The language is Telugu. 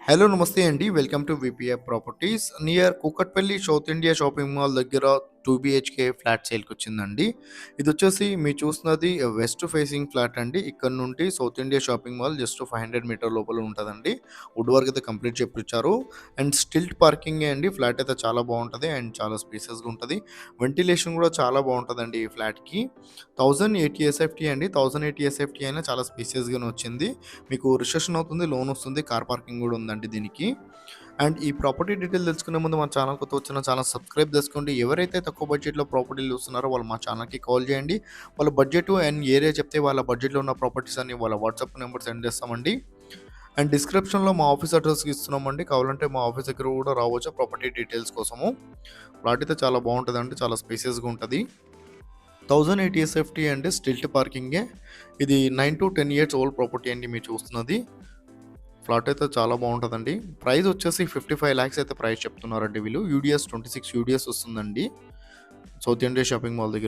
హలో నమస్తే అండి. Welcome to VPF properties. Near Kukatpally south India shopping mall దగ్గర 2 బీహెచ్‌కే ఫ్లాట్ సేల్‌కొచ్చిందండి. ఇదొచ్చేసి మీరు చూస్తున్నది వెస్ట్ ఫేసింగ్ ఫ్లాట్ అండి. ఇక్కడ నుండి South India shopping mall just 500 metre లోపల ఉంటదండి. వుడ్ వర్క్ అయితే కంప్లీట్ చేపిచ్చారు. అండ్ స్టిల్ట్ పార్కింగే అండి. ఫ్లాట్ అయితే చాలా బావుంటది అండ్ చాలా స్పేషియస్‌గా ఉంటది. వెంటిలేషన్ కూడా చాలా బావుంటదండి ఈ ఫ్లాట్‌కి. 1080 ఎస్ఎఫ్టీ అండి. 1080 ఎస్ఎఫ్టీ అయినా చాలా స్పేషియస్‌గానే వచ్చింది. మీకు రిజిస్ట్రేషన్ అవుతుంది, లోన్ వస్తుంది, కార్ పార్కింగ్ కూడా ఉందండి దీనికి. అండ్ ఈ ప్రాపర్టీ డీటెయిల్ తెలుసుకునే ముందు మా ఛానల్ కొత్త వచ్చిన ఛానల్ సబ్స్క్రైబ్ చేసుకోండి. ఎవరైతే తక్కువ బడ్జెట్‌లో ప్రాపర్టీలు చూస్తున్నారో వాళ్ళు మా ఛానల్‌కి కాల్ చేయండి. వాళ్ళ బడ్జెట్ అండ్ ఏరియా చెప్తే వాళ్ళ బడ్జెట్‌లో ఉన్న ప్రాపర్టీస్ అన్ని వాళ్ళ వాట్సాప్ నెంబర్ సెండ్ చేస్తామండి. అండ్ డిస్క్రిప్షన్‌లో మా ఆఫీస్ అడ్రస్‌కి ఇస్తున్నామండి. కావాలంటే మా ఆఫీస్ దగ్గర కూడా రావచ్చు ప్రాపర్టీ డీటెయిల్స్ కోసము. ఫ్లాట్ అయితే చాలా బాగుంటదండి. చాలా స్పేసియస్‌గా ఉంటది. 1080 ఎస్ఎఫ్టీ అండి. స్టిల్ట్ పార్కింగే. ఇది 9-10 ఇయర్స్ ఓల్డ్ ప్రాపర్టీ అండి మీరు చూస్తున్నది. ఫ్లాట్ అయితే చాలా బాగుంటదండి. ప్రైస్ వచ్చేసి 55 లాక్స్ అయితే ప్రైస్ చెప్తున్నారండి వీళ్ళు. యూడిఎస్ 26 యూడిఎస్ వస్తుందండి. సౌత్ ఇండియా షాపింగ్ మాల్ దగ్గర.